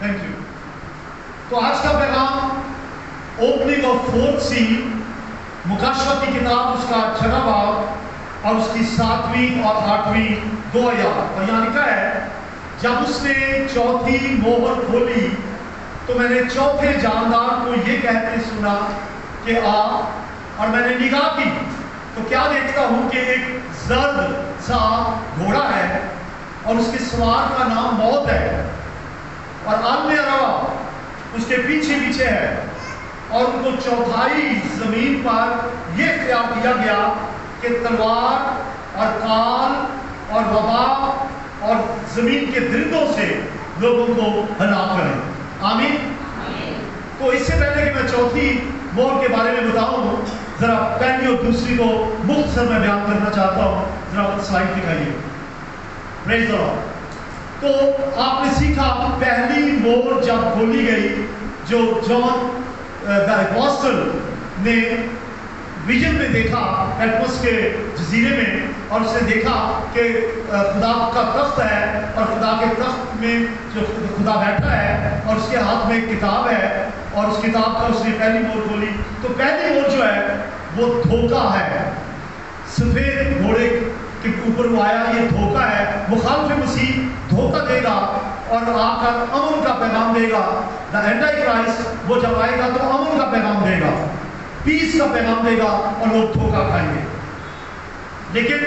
Thank you. تو آج کا پیغام اوپننگ آف فورتھ سیل، مکاشفہ کی کتاب، اس کا 6واں باب اور اس کی 7ویں اور 8ویں 2 آیات. اور یہاں لکھا ہے جب اس نے چوتھی مہر کھولی تو میں نے چوتھے جاندار کو یہ کہتے سنا کہ آ. اور میں نے نگاہ کی تو کیا دیکھتا ہوں کہ ایک زرد سا گھوڑا ہے اور اس کے سوار کا نام موت ہے، اور عالم اروا اس کے پیچھے پیچھے ہے. اور ان کو چوتھائی زمین پر یہ اختیار دیا گیا کہ تلوار اور کال اور وبا اور زمین کے درندوں سے لوگوں کو ہلاک کریں. آمین. تو اس سے پہلے کہ میں چوتھی مہر کے بارے میں بتاؤں، ذرا پہلی اور دوسری کو مختصر میں بیان کرنا چاہتا ہوں. ذرا سلائڈ دکھائیے. پریز دی لارڈ. تو آپ نے سیکھا پہلی مہر جب کھولی گئی، جو جان دا اپوسٹل نے ویژن میں دیکھا پیٹموس کے جزیرے میں، اور اس نے دیکھا کہ خدا کا تخت ہے اور خدا کے تخت میں جو خدا بیٹھا ہے اور اس کے ہاتھ میں ایک کتاب ہے، اور اس کتاب کا اس نے پہلی مہر کھولی. تو پہلی مہر جو ہے وہ دھوکہ ہے. سفید گھوڑے کے اوپر وہ آیا، یہ دھوکہ ہے. مخالف مسیح دھوکہ دے گا اور آ کر امن کا پیغام دے گا. دا اینٹی کرائسٹ وہ جب آئے گا تو امن کا پیغام دے گا، پیس کا پیغام دے گا، اور لوگ دھوکہ کھائیں گے. لیکن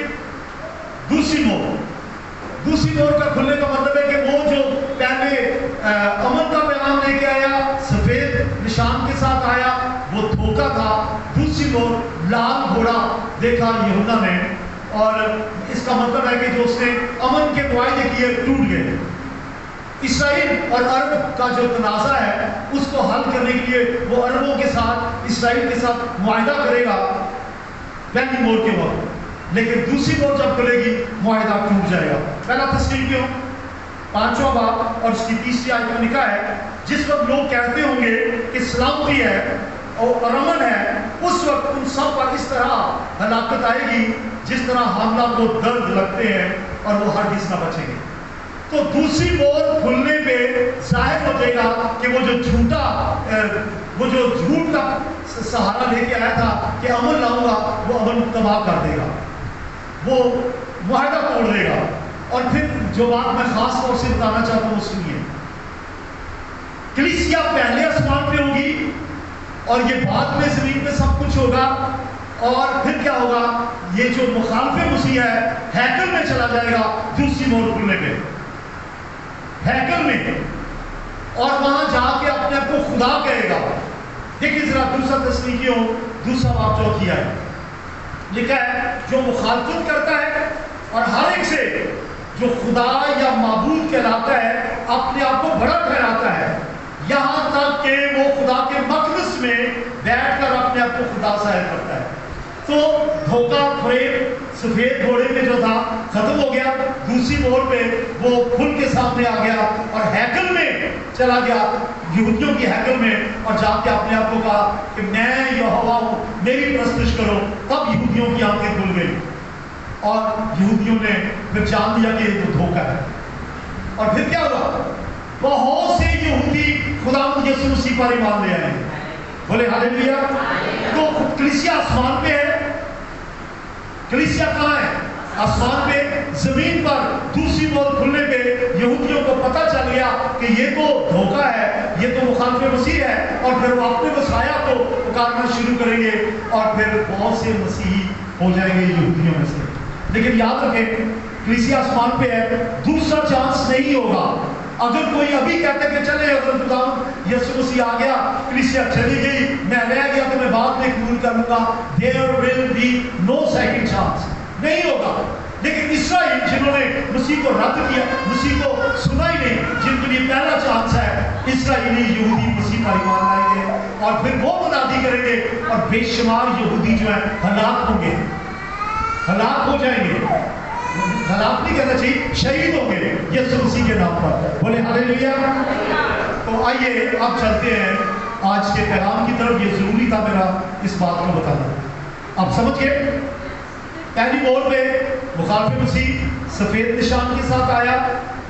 دوسری مہر کا کھلنے کا مطلب ہے کہ وہ جو پہلے امن کا پیغام لے کے آیا، سفید نشان کے ساتھ آیا، وہ دھوکہ تھا. دوسری مہر لال گھوڑا دیکھا یوحنا نے، اور اس کا مطلب ہے کہ جو اس نے امن کے معاہدے کیے ٹوٹ گئے. اسرائیل اور عرب کا جو تنازع ہے اس کو حل کرنے کے لیے وہ عربوں کے ساتھ، اسرائیل کے ساتھ معاہدہ کرے گا پہلی مہر کے وقت. لیکن دوسری مہر جب کھلے گی معاہدہ ٹوٹ جائے گا. پہلا تسلیل کیوں 5واں باب اور اس کی 3ری آیت میں لکھا ہے جس وقت لوگ کہتے ہوں گے کہ سلامتی ہے اور امن ہے، اس وقت ان سب پر اس طرح ہلاکت آئے گی جس طرح حاملہ کو درد لگتے ہیں اور وہ ہرگز نہ بچیں گے. تو دوسری مہر کھلنے پہ ظاہر ہو جائے گا کہ وہ جو جھوٹ کا سہارا لے کے آیا تھا کہ امن لاؤں گا، وہ امن تباہ کر دے گا، وہ معاہدہ توڑ دے گا. اور پھر جو بات میں خاص طور سے بتانا چاہتا ہوں سنیے. کلیسیا پہلے آسمان پہ ہوگی اور یہ بعد میں زمین پہ سب کچھ ہوگا. اور پھر کیا ہوگا؟ یہ جو مخالف مسیح ہے ہیکل میں چلا جائے گا دوسری مہر کھلنے پہ، ہیکل میں، اور وہاں جا کے اپنے آپ کو خدا کہے گا. دیکھیے ذرا دوسرا تسلیکیوں 2 باب 4 ہے لکھا ہے جو مخالفت کرتا ہے اور ہر ایک سے جو خدا یا معبود کہلاتا ہے اپنے آپ کو بڑا ٹھہراتا ہے، یہاں تک کہ وہ خدا کے مقدس میں بیٹھ کر اپنے آپ کو خدا ظاہر کرتا ہے. تو دھوکہ فریب سفید گھوڑے میں جو تھا ختم ہو گیا. دوسری مہر پہ وہ کھل کے سامنے آ گیا اور ہیکل میں چلا گیا، یہودیوں کی ہیکل میں، اور جا کے اپنے آپ کو کہا کہ میں یہوہ ہوں، میری پرستش کرو. تب یہودیوں کی آنکھیں کھل گئی اور یہودیوں نے پھر جان لیا کہ یہ تو دھوکہ ہے. اور پھر کیا ہوا؟ بہت سے یہودی خداوند یسوع مسیح پر ایمان لے آئے. بولے ہاللیلویا. تو کلیسیا آسمان پہ ہے. کلیسیا کہاں ہے؟ آسمان پہ. زمین پر دوسری مہر کھلنے پہ یہودیوں کو پتہ چل گیا کہ یہ تو دھوکہ ہے، یہ تو مخالف مسیح ہے، اور پھر وہ اپنے مسیح کو پکارنا شروع کریں گے اور پھر بہت سے مسیحی ہو جائیں گے یہودیوں میں سے. لیکن یاد رکھیں کلیسیا آسمان پہ ہے، دوسرا چانس نہیں ہوگا. اگر کوئی ابھی کہتا ہے کہ چلے اگر خداوند یسوع مسیح آ گیا، کلیسیا چلی گئی، میں رہ گیا تو میں بعد میں قبول کر لوں گا، there will be no second chance. نہیں ہوگا. لیکن اسرائیل جنہوں نے مسیح کو رد کیا، مسیح کو سنا ہی نہیں، جن کے لیے پہلا چانس ہے، اسرائیلی یہودی مسیح پر ایمان لائیں گے اور پھر وہ منادی کریں گے اور بے شمار یہودی جو ہیں ہلاک ہوں گے، ہلاک ہو جائیں گے. ہلاک نہیں کہنا چاہیے، شہید ہوں گے یسوع مسیح کے نام پر. بولے ہاللیلویا. تو آئیے اب چلتے ہیں آج کے پیغام کی طرف. یہ ضروری تھا میرا اس بات کو بتانا. اب سمجھ گئے؟ پہلی مہر پہ مخالف مسیح سفید نشان کے ساتھ آیا،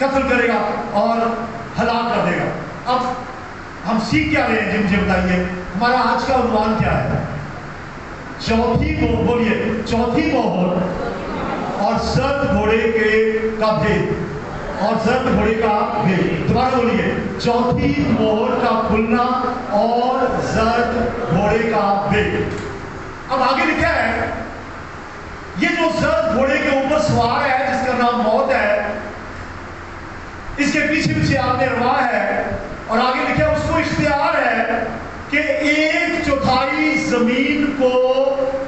قتل کرے گا اور ہلاک کر دے گا۔ اب ہم سیکھ کیا رہے ہیں جی؟ مجھے بتائیے ہمارا آج کا عنوان کیا ہے؟ چوتھی مہر، بولیے چوتھی مہر اور زرد گھوڑے کا بھید، اور زرد گھوڑے کا بھید، دوبارہ بولیے چوتھی مہر کا کھلنا اور زرد گھوڑے کا بھید۔ اب آگے لکھا ہے یہ جو زرد گھوڑے کے اوپر سوار ہے جس کا نام موت ہے، اس کے پیچھے پیچھے آپ نے رواں ہے، اور آگے لکھا ہے اس کو اختیار ہے کہ 1/4 زمین کو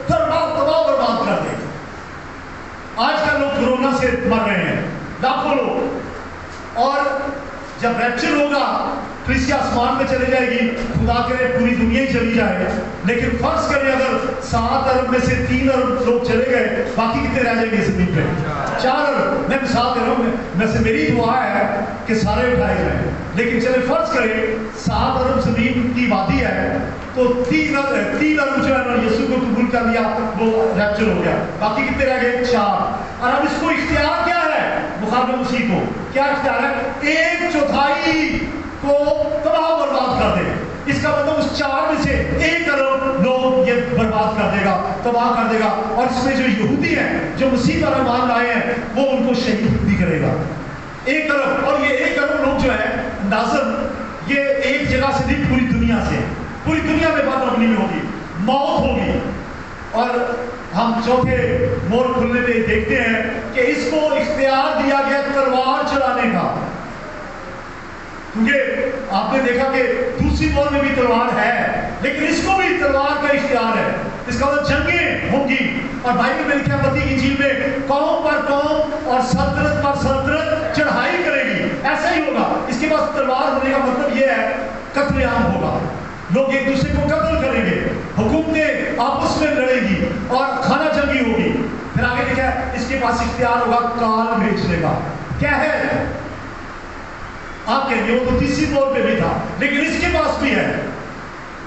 تباہ برباد کر دے۔ آج کل لوگ کورونا سے مر رہے ہیں، لاکھوں لوگ، اور جب ریپچر ہوگا فرشتے آسمان میں چلے جائے گی، خدا کرے پوری دنیا ہی چلی جائے، لیکن فرض کریں اگر 7 ارب میں سے 3 ارب لوگ چلے گئے، باقی کتنے رہ جائیں گے زمین پہ؟ 4 ارب۔ میں مثال دے رہا ہوں، میں سے میری دعا ہے کہ سارے اٹھائے جائیں، لیکن چلے فرض کریں 7 ارب زمین کی وادی ہے تو 3 ارب جو ہے نا یسوع کو قبول کر لیا، وہ ریپچر ہو گیا، باقی کتنے رہ گئے؟ 4۔ اور اب اس کو اختیار کیا ہے؟ مخاطب مسیح کو کیا اختیار ہے؟ 1/4 کو تباہ برباد کر دے۔ اس کا مطلب اس 4 میں سے 1 ارب لوگ یہ برباد کر دے گا، تباہ کر دے گا، اور اس میں جو یہودی ہیں جو مسیح پر ایمان لائے ہیں وہ ان کو شہید بھی کرے گا۔ 1 ارب، اور یہ 1 ارب لوگ جو ہے ناظر، یہ ایک جگہ سے نہیں، پوری دنیا سے، پوری دنیا میں بات مبنی میں ہوگی، موت ہوگی۔ اور ہم چوتھے مہر کھلنے پہ دیکھتے ہیں کہ اس کو اختیار دیا گیا تلوار چلانے کا، کیونکہ آپ نے دیکھا کہ دوسری مہر میں بھی تلوار ہے، لیکن اس کو بھی تلوار کا اختیار ہے۔ اس کا مطلب جنگیں ہوں گی، اور بائبل میں لکھا ہے متی کی انجیل میں قوم پر قوم اور سلطنت پر سلطنت چڑھائی کرے گی، ایسا ہی ہوگا۔ اس کے پاس تلوار ہونے کا مطلب یہ ہے قتل عام ہوگا، لوگ ایک دوسرے کو قتل کریں گے، حکومتیں آپس میں لڑے گی اور خانہ جنگی ہوگی۔ پھر آگے لکھا ہے اس کے پاس اختیار ہوگا کال بھیجنے کا۔ کیا ہے؟ آپ کہیں گے وہ تو تیسری مہر میں بھی تھا، لیکن اس کے پاس بھی ہے۔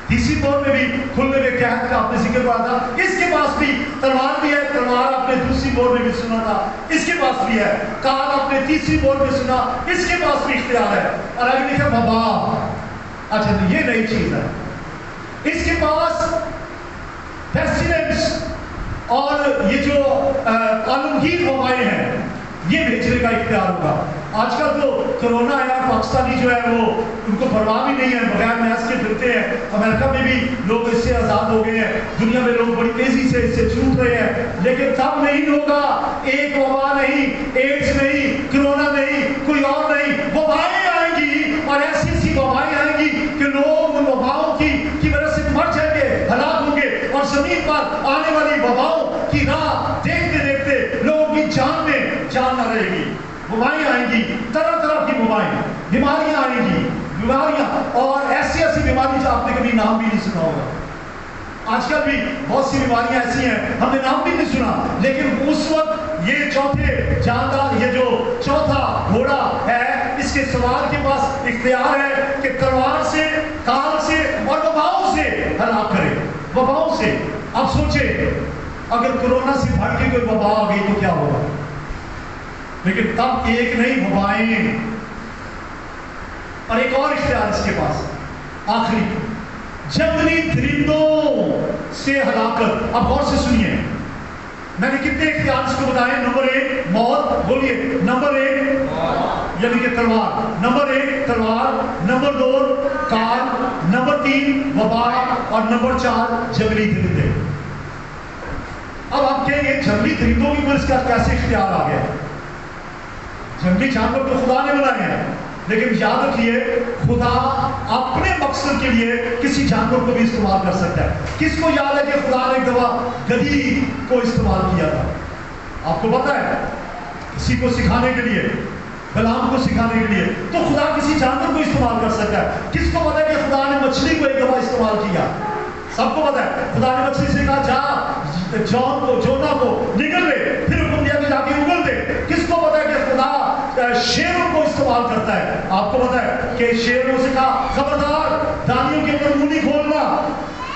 تیسری مہر میں بھی کھلنے میں قحط کا آپ نے ذکر پڑا تھا، اس کے پاس بھی تلوار بھی ہے، تلوار آپ نے دوسری مہر میں بھی سنا تھا، اس کے پاس بھی ہے۔ کال آپ نے تیسری مہر میں سنا، اس کے پاس بھی اختیار ہے۔ اور آگے لکھا وبا، اچھا یہ نئی چیز ہے، اس کے پاس پیسٹیلنس اور یہ جو عالمگیر وبائیں ہیں یہ بھیجنے کا اختیار ہوگا۔ آج کل تو کرونا ہے، پاکستانی جو ہے وہ ان کو پرواہ بھی نہیں ہے، بغیر ماسک کے پھرتے ہیں۔ امریکہ میں بھی لوگ اس سے آزاد ہو گئے ہیں، دنیا میں لوگ بڑی تیزی سے اس سے چھوٹ رہے ہیں، لیکن تب نہیں ہوگا ایک وبا نہیں، ایڈس نہیں، کرونا نہیں، کوئی اور نہیں، وبائیں آئیں گی، اور ایسی ایسی وبائیں آئیں گی کہ لوگ ان وباؤں کی وجہ سے مر جائیں گے، ہلاک ہوں گے، اور زمین پر آنے والی وباؤں کی راہ دیکھتے دیکھتے لوگوں کی جان میں جان نہ رہے گی۔ وبائیں آئیں گی، طرح طرح کی وبائیں، بیماریاں آئیں گی، بیماریاں، اور ایسی ایسی بیماری جو آپ نے کبھی نام بھی نہیں سنا ہوگا۔ آج کل بھی بہت سی بیماریاں ایسی ہیں ہم نے نام بھی نہیں سنا، لیکن اس وقت یہ چوتھے جاندار، یہ جو چوتھا گھوڑا ہے، اس کے سوار کے پاس اختیار ہے کہ تلوار سے، کال سے اور وباؤں سے ہلاک کرے، وباؤں سے۔ اب سوچیں اگر کورونا سے بڑھ کے کوئی وبا آ گئی تو کیا ہوگا؟ لیکن تب ایک نہیں، وبائیں، اور ایک اور اختیار اس کے پاس، آخری جنگلی درندوں سے ہلاکت۔ اب غور سے سنیے، میں نے کتنے اختیار اس کو بتائے؟ نمبر 1 موت، بولیے نمبر 1 یعنی کہ تلوار، نمبر 1 تلوار، نمبر 2 کال، نمبر 3 وبا، اور نمبر 4 جنگلی درندے۔ اب آپ کہیں گے جنگلی درندوں کی اس کا کیسے اختیار آ گیا؟ جنگلی جانور تو خدا نے بنائے ہیں، لیکن یاد رکھیے خدا اپنے مقصد کے لیے کسی جانور کو بھی استعمال کر سکتا ہے۔ کس کو یاد ہے کہ خدا نے ایک دفعہ گدھی کو استعمال کیا تھا؟ آپ کو پتا ہے، کسی کو سکھانے کے لیے، بلعام کو سکھانے کے لیے، تو خدا کسی جانور کو استعمال کر سکتا ہے۔ کس کو پتا ہے کہ خدا نے مچھلی کو ایک دفعہ استعمال کیا؟ سب کو پتا ہے، خدا نے مچھلی سے کہا جا جونا کو نگل لے، پھر حکم دیا کہ جا کے اگل دے۔ کس کو پتا ہے کہ خدا شیروں کو استعمال کرتا ہے؟ آپ کو پتا ہے کہ شیروں سے کہا خبردار دانیوں کے اندر منہ نہیں کھولنا۔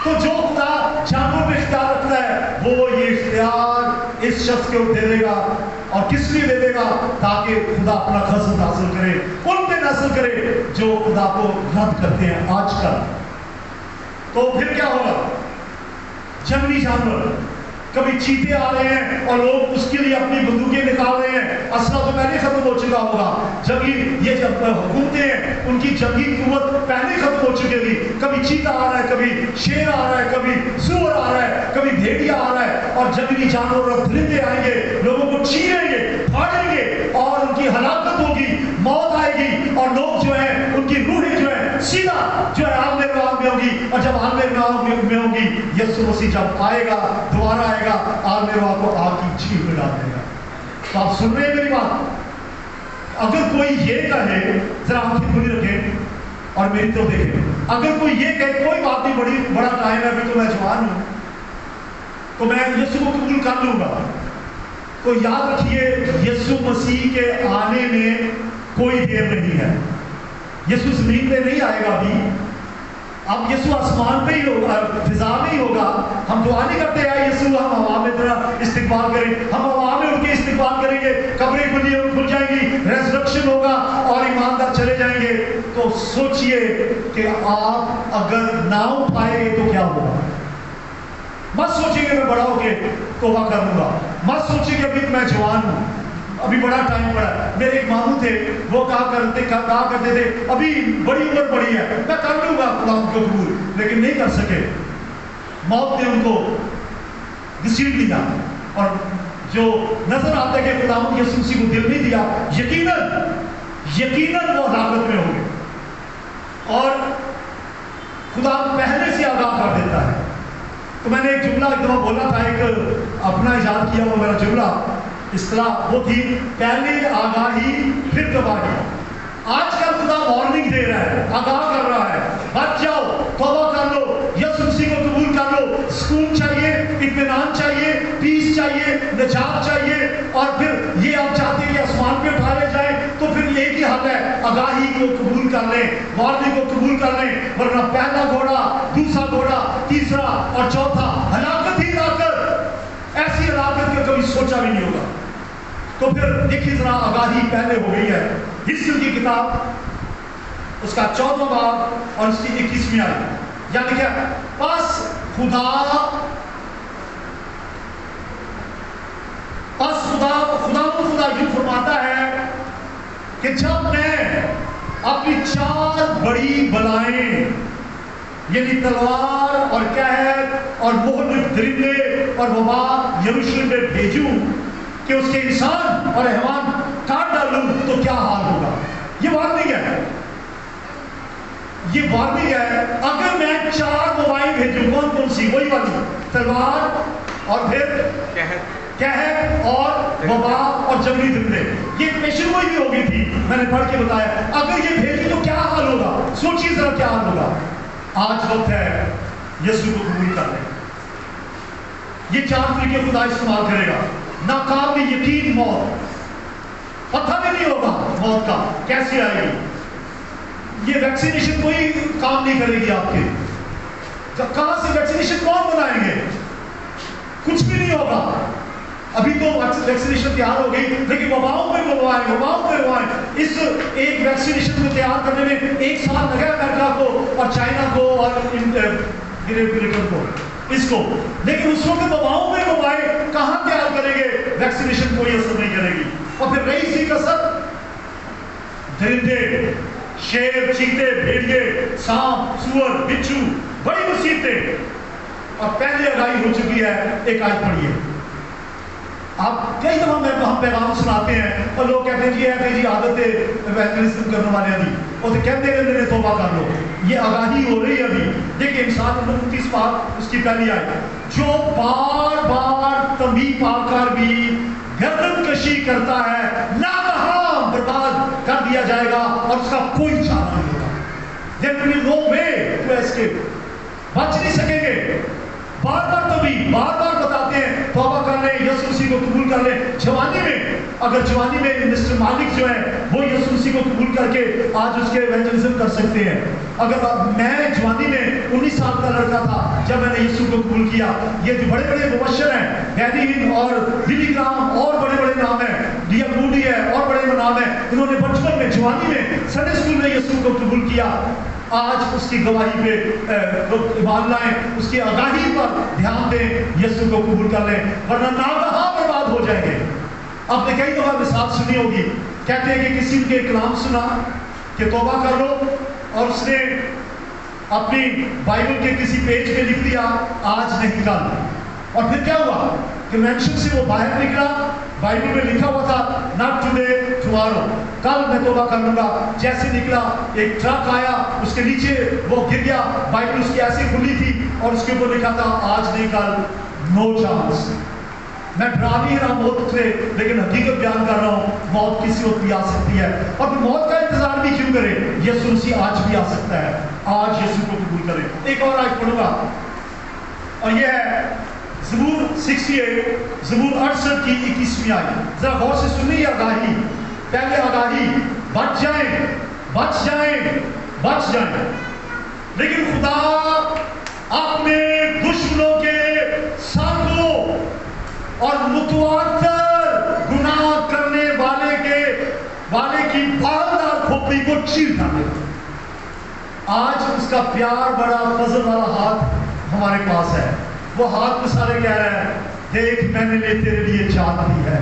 تو جو خدا جانور پہ اختیار رکھتا ہے وہ یہ اختیار اس شخص کے اوپر دے دے گا اور کس لیے دے دے گا؟ تاکہ خدا اپنا خصم حاصل کرے، ان پہ نسل کرے جو خدا کو رد کرتے ہیں آج کل۔ تو پھر کیا ہوگا؟ جنگلی جانور، کبھی چیتے آ رہے ہیں اور لوگ اس کے لیے اپنی بندوقیں نکال رہے ہیں، اسلحہ تو پہلے ختم ہو چکا ہوگا، یہ جب حکومتیں ہیں ان کی جنگی قوت پہلے ختم ہو چکی تھی، کبھی چیتا آ رہا ہے، کبھی شیر آ رہا ہے، کبھی سور آ رہا ہے، کبھی بھیڑیا آ رہا ہے، اور جنگلی جانور اور درندے آئیں گے، لوگوں کو چیریں گے، پھاڑیں گے، اور ان کی ہلاکت ہوگی، موت آئے گی، اور لوگ جو ہیں ان کی روحیں جو ہے سیدھا جو ہے عالم راہ میں ہوگی، اور جب عالم راہ میں ہوگی یسوع مسیح جب آئے گا دوبارہ آئے گا، عالم راہ کو آگ کی جھیل میں ڈال دے گا۔ تو آپ سن رہے ہیں میری بات؟ اگر کوئی یہ کہے، ذرا آنکھیں کھلی رکھیں اور میری طرف دیکھیں، اگر کوئی یہ کہے کوئی بات نہیں، بڑا ٹائم ہے، ابھی تو میں جوان ہوں، تو میں یسوع کو قبول کر لوں گا، تو یاد رکھیے یسوع مسیح کے آنے میں کوئی دیر نہیں ہے۔ یسوع زمین پہ نہیں آئے گا ابھی، اب یسوع آسمان پہ ہی ہوگا، فضا میں ہی ہوگا۔ ہم دعا نہیں کرتے ہیں یسوع ہم ہوا میں تیرا استقبال کریں، ہم ہوا میں ان کے استقبال کریں گے، قبریں کھل جائیں گی، ریزرکشن ہوگا اور ایماندار چلے جائیں گے۔ تو سوچئے کہ آپ اگر نہ اٹھائیں گے تو کیا ہوگا؟ مت سوچیں گے میں بڑا ہو کے توبہ کر لوں گا، مت سوچیں گے ابھی میں جوان ہوں، ابھی بڑا ٹائم پڑا ہے۔ میرے ایک ماموں تھے، وہ کہا کرتے تھے ابھی بڑی عمر بڑی ہے، میں کر لوں گا خدا ان کو قبول، لیکن نہیں کر سکے۔ موت نے ان کو گھسیٹ لیا، اور جو نظر آتا ہے کہ خدا یسوع مسیح کو دل نہیں دیا، یقیناً وہ ہلاکت میں ہوں گے، اور خدا پہلے سے آگاہ کر دیتا ہے۔ تو میں نے ایک جملہ ایک دفعہ بولا تھا، ایک اپنا ایجاد کیا ہوا میرا جملہ، اصطلاح وہ تھی پہلے آگاہی پھر تباہی۔ آج کل خدا وارننگ دے رہا ہے، آگاہ کر رہا ہے، بچ جاؤ، توبہ کر لو، یسوع مسیح کو قبول کر لو، سکون چاہیے، اطمینان چاہیے، پیس چاہیے، نجات چاہیے، اور پھر یہ آپ چاہتے ہیں کہ آسمان پہ اٹھا لے جائیں، تو پھر ایک ہی حل ہے، آگاہی کو قبول کر لیں، وارننگ کو قبول کر لیں، ورنہ پہلا گھوڑا، دوسرا گھوڑا، تیسرا اور چوتھا ہلاکت ہی ہلاکت، ایسی ہلاکت کا کبھی سوچا بھی نہیں ہوگا۔ تو پھر دیکھیے ذرا آگاہی پہلے ہو گئی ہے۔ حزقیل کی کتاب اس کا 14واں باب اور اس کی 21ویں آیت، یعنی کہ پس خدا یوں فرماتا ہے کہ جب میں اپنی 4 بڑی بلائیں یعنی تلوار اور قحط اور مہلک درندے اور وبا یروشلم میں بھیجوں کہ اس کے انسان اور حیوان کاٹ ڈالوں تو کیا حال ہوگا۔ یہ وارننگ ہے، یہ وارننگ ہے۔ اگر میں 4 وبائیں بھیجوں، کون کون سی؟ وہی والی تلوار اور پھر قحط اور وبا اور جنگلی درندے، یہ پیشن گوئی بھی ہو گئی تھی، میں نے پڑھ کے بتایا۔ اگر یہ بھیجوں تو کیا حال ہوگا؟ سوچیے ذرا کیا حال ہوگا۔ آج وقت ہے یسوع کو قبول کر لیں۔ یہ 4 طریقے خدا استعمال کرے گا۔ ناقابل یقین موت، پتہ بھی نہیں ہوگا موت کا کیسے آئے گی۔ یہ ویکسینیشن کوئی کام نہیں کرے گی آپ کے، کہاں سے ویکسینیشن کون بنائیں گے؟ کچھ بھی نہیں ہوگا۔ ابھی تو ویکسینیشن تیار ہو گئی، لیکن وباؤں پہ وبائیں۔ اس ایک ویکسینیشن کو تیار کرنے میں 1 سال لگا امریکہ کو اور چائنا کو اور برٹن کو، اس کو، لیکن اس وقت وباؤں میں وبائیں کہاں تیار کریں گے؟ ویکسینیشن کوئی اثر نہیں کرے گی۔ اور پھر رہی سی کثر، درندے، شیر، چیتے، بھیڑیے، سانپ، سور، بچھو، بڑی مصیبتیں، اور پہلے آگاہی ہو چکی ہے۔ ایک آیت پڑھیے آپ، کئی دفعہ ہم پیغام سناتے ہیں اور لوگ کہتے ہیں جی عادت ہے ایونجلزم کرنے والے دی، اور کہتے ہیں توبہ کر لو۔ یہ آگاہی ہو رہی ہے ابھی۔ دیکھیں انسان 29 بات اس کی پہلی آیت، جو بار بار تنبیہ پا کر بھی گردن کشی کرتا ہے ناگہاں برباد کر دیا جائے گا اور اس کا کوئی چارہ نہیں ہوگا۔ There will be no way to escape، بچ نہیں سکیں گے۔ بار بار بتاتے ہیں توبہ کر لیں، یسوع مسیح کو قبول کر لیں۔ جوانی میں، اگر جوانی میں مسٹر مالک جو ہے وہ یسوع مسیح مسیح کو قبول کر کے آج اس کے ایونجلزم کر سکتے ہیں. اگر میں جوانی میں 19 سال کا لڑکا تھا جب میں نے یسوع کو قبول کیا. یہ جو بڑے بڑے مبشر ہیں, گیدین اور بلی گرام اور بڑے بڑے نام ہیں, ڈیا موڈی ہے اور بڑے نام ہیں, انہوں نے بچپن میں جوانی میں سنڈے اسکول میں یسوع کو قبول کیا. آج اس کی گواہی پہ ایمان لائیں, اس کی آگاہی پر دھیان دیں, یسوع کو قبول کر لیں, ورنہ ناگہاں برباد ہو جائیں گے. آپ نے کئی دفعہ مثال سنی ہوگی, کہتے ہیں کہ کسی نے ایک کلام سنا کہ توبہ کر لو, اور اس نے اپنی بائبل کے کسی پیج پہ لکھ دیا آج نہیں کل, اور پھر کیا ہوا کہ مینشن سے وہ باہر نکلا, بائبل میں لکھا ہوا تھا ناٹ ٹوڈے ٹمارو, کل میں توبہ کر لوں گا. جیسے نکلا ایک ٹرک آیا, اس کے نیچے وہ گر گیا, بائبل اس کی ایسی کھلی تھی اور اس کے اوپر لکھا تھا آج نہیں کل, نو چانس. میں ڈرا نہیں رہا موت سے, لیکن حقیقت بیان کر رہا ہوں, موت کسی وقت بھی آ سکتی ہے, اور پھر موت کا انتظار بھی کیوں کرے, یسوع مسیح آج بھی آ سکتا ہے. آج یسوع کو قبول کرے. ایک اور آیت پڑھوں گا, اور یہ ہے زبور 68, زبور 68 کی 21ویں آیت. ذرا غور سے سنیے آگاہی, پہلے آگاہی, بچ جائیں بچ جائیں بچ جائیں, لیکن خدا اپنے دشمنوں کے ساتھوں اور متواتر گناہ کرنے والے کی بالدار کھوپڑی کو چیر ڈالے. آج اس کا پیار بڑا فضل والا ہاتھ ہمارے پاس ہے. وہ ہاتھ میں سارے کہہ رہے ہیں دیکھ میں نے تیرے لیے جان دی ہے,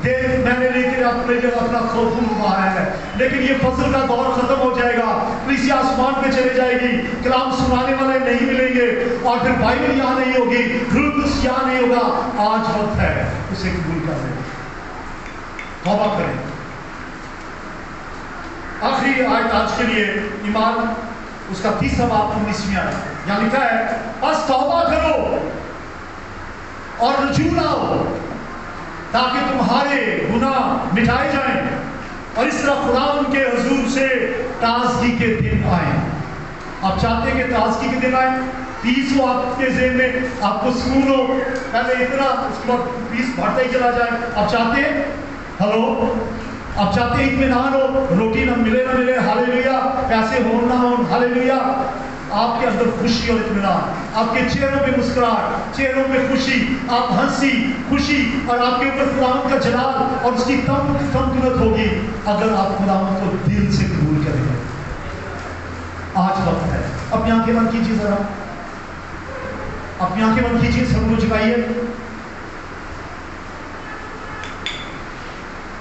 دیکھ میں نے تیرے اپنے لیے اپنا خوف نمایا ہے. لیکن یہ فضل کا دور ختم ہو جائے گا, کلیسیا آسمان پہ چلے جائے گی, کلام سنانے والے نہیں ملیں گے, اور پھر بائبل یہاں نہیں ہوگی, روح القدس یہاں نہیں ہوگا. آج وقت ہے اسے قبول کر لیں, توبہ کریں. آخری آیت آج کے لیے ایمان, اس کا 30واں باب 19ویں آیت. یہاں لکھا ہے بس توبہ کرو اور رجوع لاؤ تاکہ تمہارے گناہ مٹائے جائیں, اور اس طرح خدا ان کے حضور سے تازگی کے دن آئیں. آپ چاہتے ہیں کہ تازگی کے دن آئیں, پیس ہو آپ کے ذہن میں, آپ کو سکون ہو, پہلے اتنا اس کے بعد پیس بڑھتا ہی چلا جائے. آپ چاہتے ہیں ہلو, آپ چاہتے ہیں اطمینان ہو, روٹی نہ ملے ہاللیلویا, پیسے ہوں نہ ہوں ہاللیلویا. آپ کے اندر خوشی اور اطمینان, آپ کے چہروں پہ مسکراہٹ, چہروں پہ خوشی, آپ ہنسی خوشی, اور آپ کے اوپر خداوند کا جلال اور اس کی تمکنت ہوگی اگر آپ خداوند کو دل سے قبول کریں گے. آج وقت ہے. اپنی آنکھیں بند کیجیے, ذرا اپنی آنکھیں بند کیجیے, سب کو جھکائیے.